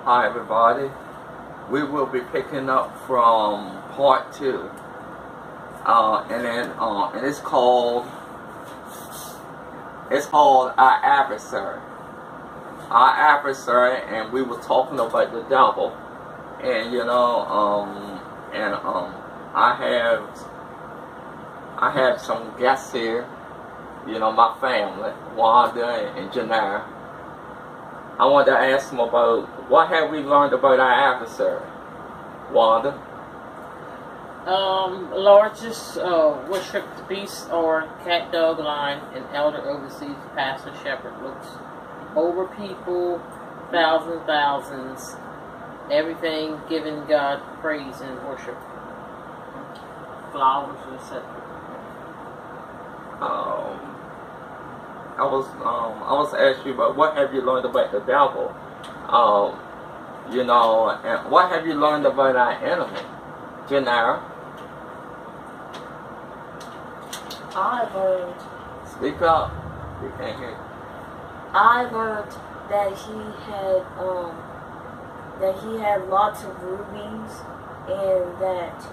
Hi everybody. We will be picking up from part 2. And it's called Our Adversary. Our Adversary, and we were talking about the devil. And I have some guests here, my family, Wanda and Janara. I wanted to ask them about what have we learned about our adversary. Wanda? Largest worshipped beast or cat, dog, lion, and elder oversees pastor, shepherd, looks over people, thousands, everything giving God praise and worship. Flowers, etc. I was asking you about what have you learned about the devil, and what have you learned about our enemy, Janara? I learned. Speak up. We can't hear you. I learned that he had lots of rubies, and that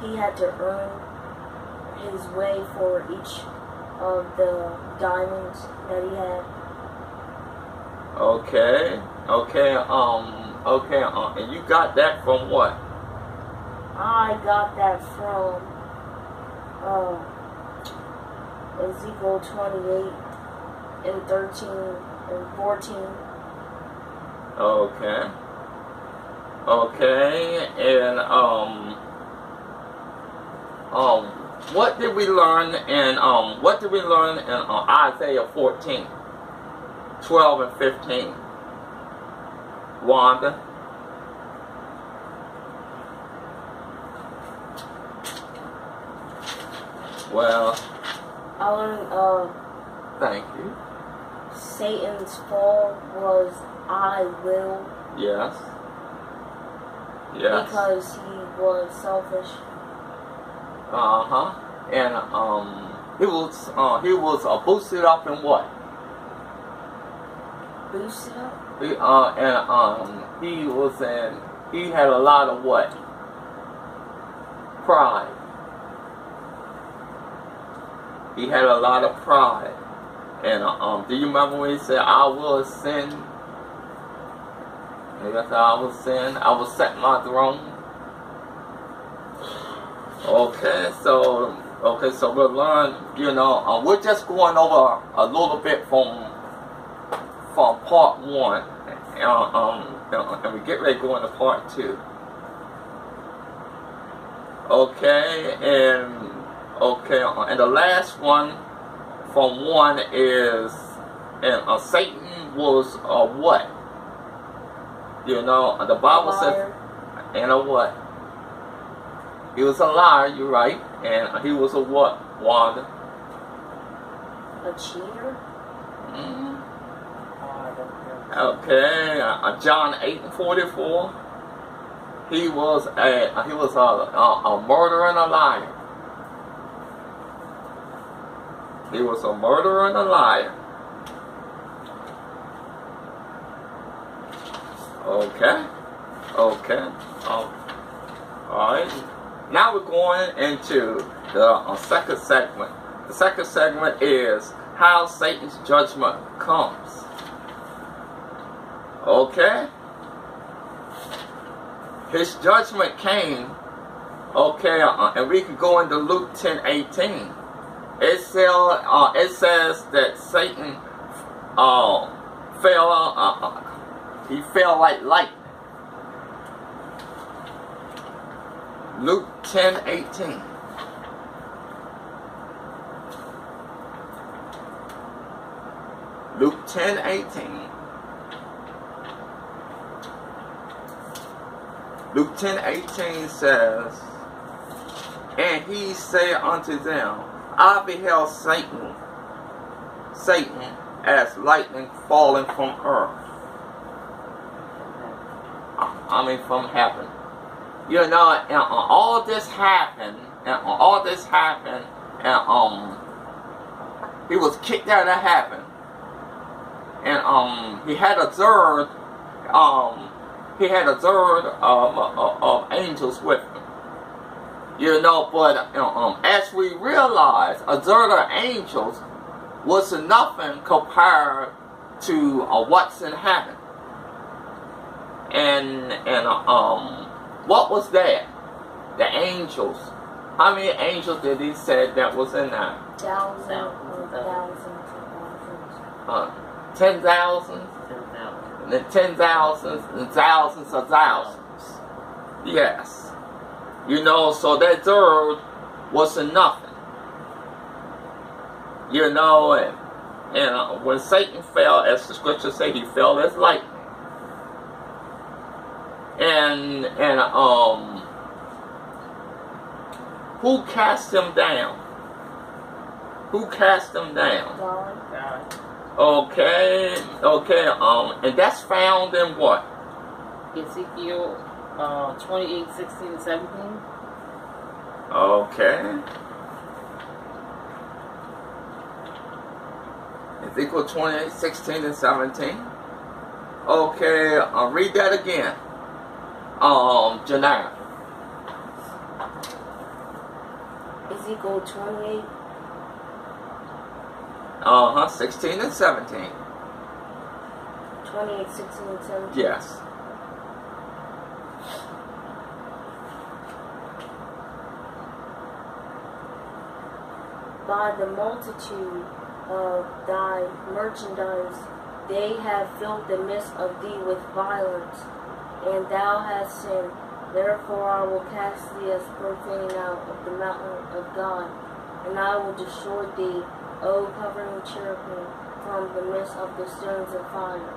he had to earn his way for each of the diamonds that he had. Okay, and you got that from what? I got that from Ezekiel 28 and 13 and 14. Okay, and what did we learn in Isaiah 14, 12 and 15? Wanda? Well, I learned thank you. Satan's fall was I will. Yes. Because he was selfish. And he was boosted up in what? Boosted up? He had a lot of what? Pride. He had a lot of pride. And do you remember when he said, I will ascend? He said, I will ascend, I will set my throne. Okay, so we'll learn, we're just going over a little bit from part 1, and we get ready to go into part 2. And the last one from 1 is, and Satan was what? The Bible says, and a what? He was a liar, you're right. And he was a what, Wanda? A cheater? Mm-hmm. Okay, John 8 and 44. He was a murderer and a liar. He was a murderer and a liar. Okay. Alright. Now we're going into the second segment. The second segment is how Satan's judgment comes. Okay? His judgment came, and we can go into Luke 10:18. It says that Satan fell like lightning. Luke 10:18. Luke 10:18. Luke 10:18 says, and he said unto them, I beheld Satan as lightning falling from earth. From heaven. And all this happened, and he was kicked out of heaven, and he had observed he had a third of angels with him. But as we realize, a third of angels was nothing compared to what's in heaven. And what was that? The angels. How many angels did he say that was in there? Thousands. 10,000? And 10,000s and thousands of thousands. Yes. So that third was nothing. And when Satan fell, as the scriptures say, he fell as lightning. And who cast him down? Who cast him down? God. Okay, and that's found in what? Ezekiel 28, 16, and 17. Okay. Ezekiel 28, 16, and 17. Okay, read that again. Janelle. Ezekiel 28. 16 and 17. 28, 16, and 17. Yes. By the multitude of thy merchandise, they have filled the midst of thee with violence, and thou hast sinned. Therefore I will cast thee as profane out of the mountain of God, and I will destroy thee, O covering cherubim, from the midst of the stones of fire.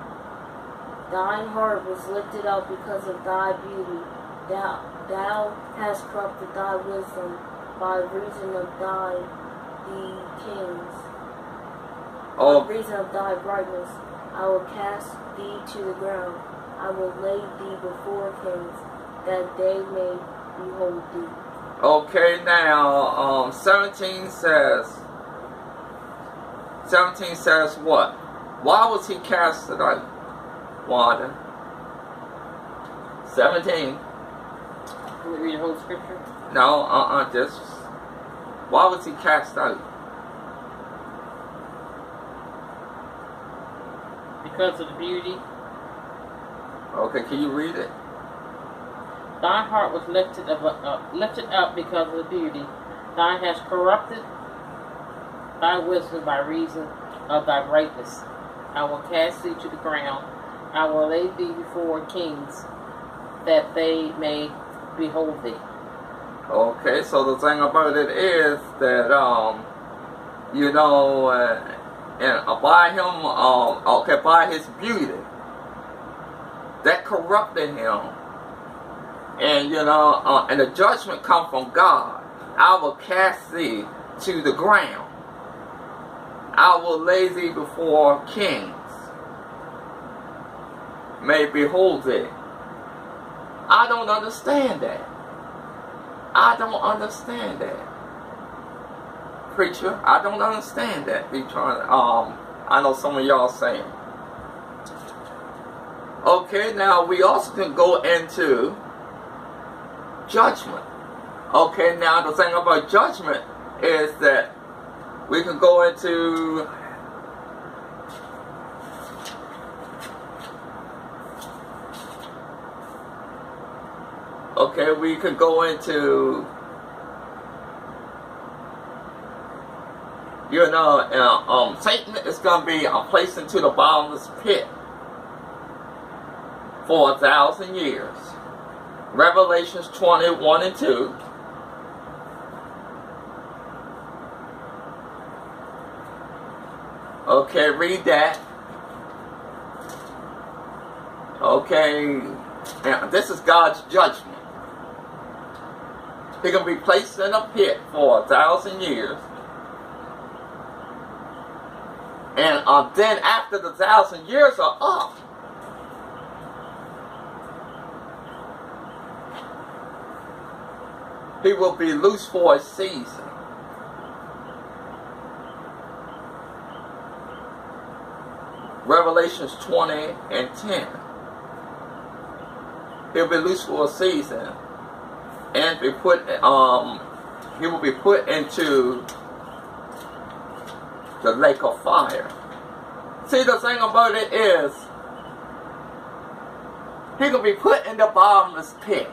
Thine heart was lifted up because of thy beauty. Thou hast corrupted thy wisdom by reason of the kings. By reason of thy brightness, I will cast thee to the ground. I will lay thee before kings, that they may behold thee. Okay, now 17 says what? Why was he casted out? Wanda. 17. Can we read the whole scripture? No, just why was he cast out? Because of the beauty. Okay, can you read it? Thy heart was lifted up because of the beauty. Thou hast corrupted thy wisdom by reason of thy brightness. I will cast thee to the ground. I will lay thee before kings, that they may behold thee. Okay, so the thing about it is that and by him, by his beauty, that corrupted him, and and the judgment come from God. I will cast thee to the ground. I will lay thee before kings, may behold thee. I don't understand that. I don't understand that. Preacher, I don't understand that. I know some of y'all saying. Okay, now we also can go into judgment. Okay, now the thing about judgment is that we can go into Satan is going to be placed into the bottomless pit for 1,000 years. Revelations 21 and 2. Okay, read that. Okay, now this is God's judgment. He's going to be placed in a pit for 1,000 years. And then after the 1,000 years are up, he will be loose for a season. Revelations 20 and 10. he'll be loose for a season, and be put. He will be put into the lake of fire. See, the thing about it is, he will be put in the bottomless pit.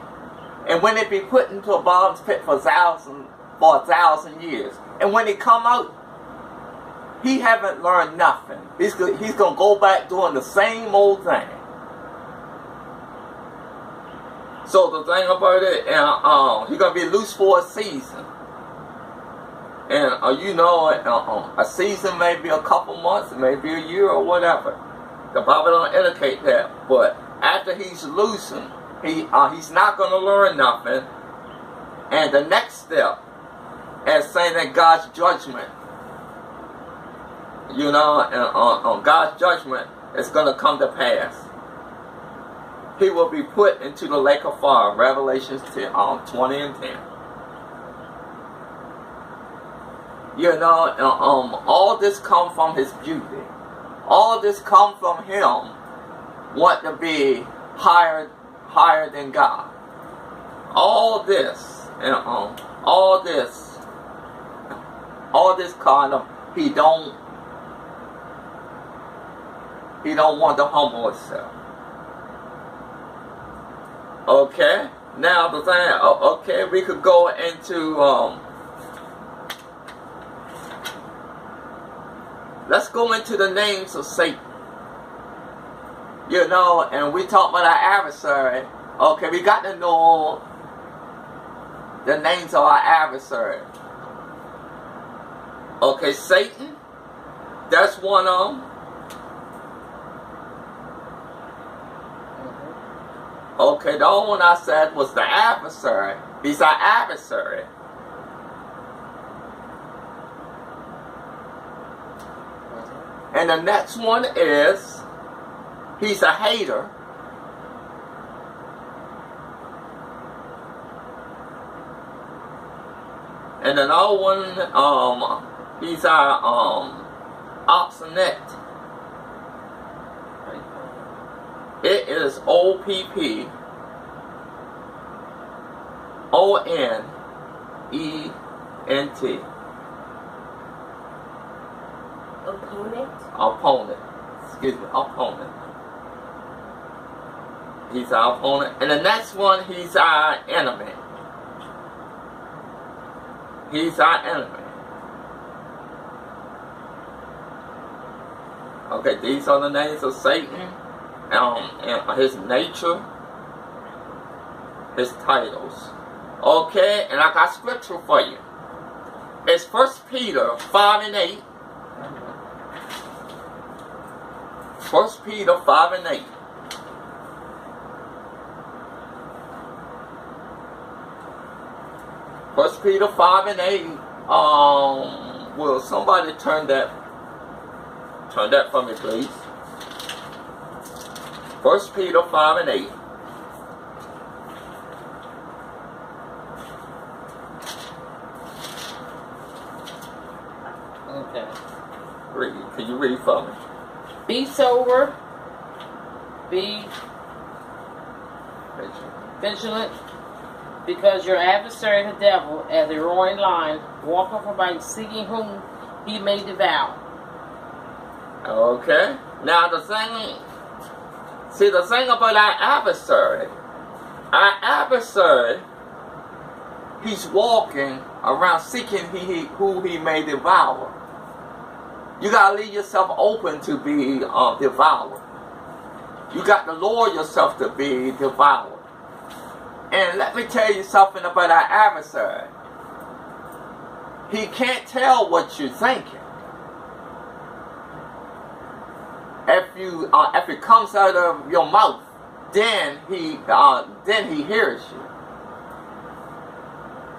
And when it be put into a bottomless pit for 1,000 years, and when he come out, he haven't learned nothing. He's going to go back doing the same old thing. So the thing about it, he's going to be loose for a season. And you know, a season may be a couple months, it may be a year or whatever. The Bible don't indicate that. But after he's loosened, he's not going to learn nothing. And the next step is saying that God's judgment, you know, and God's judgment is going to come to pass. He will be put into the lake of fire, Revelation 20 and 10. You know, all this come from his beauty. All this come from him wanting to be higher than God. All this, all this kind of, he don't want to humble himself. Okay, now the thing, okay, we could go into, let's go into the names of Satan. You know, and we talk about our adversary. Okay, we got to know the names of our adversary. Okay, Satan, that's one of them. Okay, the only one I said was the adversary. He's our adversary. And the next one is, he's a hater. And another one, he's our obstinate. It is OPPONENT. Opponent. Excuse me, opponent. He's our opponent. And the next one, he's our enemy. He's our enemy. Okay, these are the names of Satan. And his nature, his titles. Okay, and I got scripture for you. It's 1 Peter 5 and 8. 1 Peter 5 and 8. First Peter 5 and 8. Will somebody turn that for me, please? 1 Peter 5 and 8. Okay. Read. Can you read for me? Be sober. Be vigilant. Because your adversary, the devil, as a roaring lion, walketh about seeking whom he may devour. Okay. Now the thing about our adversary, he's walking around seeking who he may devour. You gotta leave yourself open to be devoured. You got to lower yourself to be devoured. And let me tell you something about our adversary. He can't tell what you're thinking. If it comes out of your mouth, then he hears you.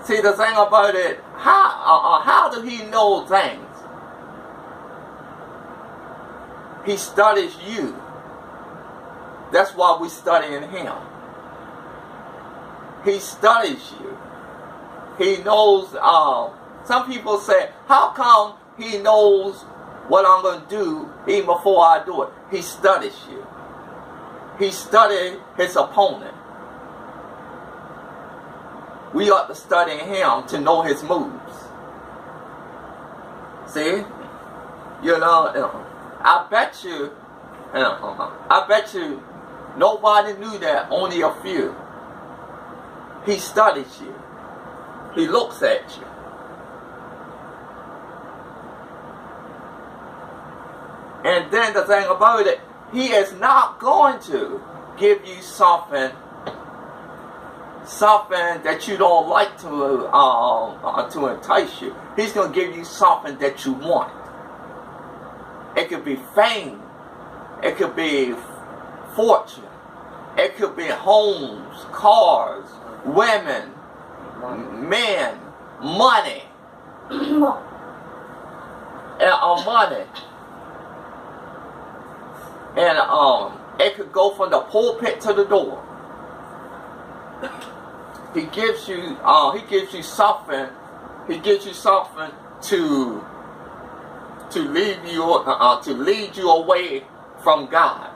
See, the thing about it, how do he know things? He studies you. That's why we're studying him. He studies you. He knows, some people say, how come he knows what I'm going to do even before I do it? He studies you. He studied his opponent. we ought to study him to know his moves. See? You know, I bet you nobody knew that, only a few. He studies you. He looks at you. And then the thing about it, he is not going to give you something that you don't like to entice you. He's going to give you something that you want. It could be fame. It could be fortune. It could be homes, cars, women, men, money. Money. And it could go from the pulpit to the door. He gives you something. He gives you something to lead you away from God.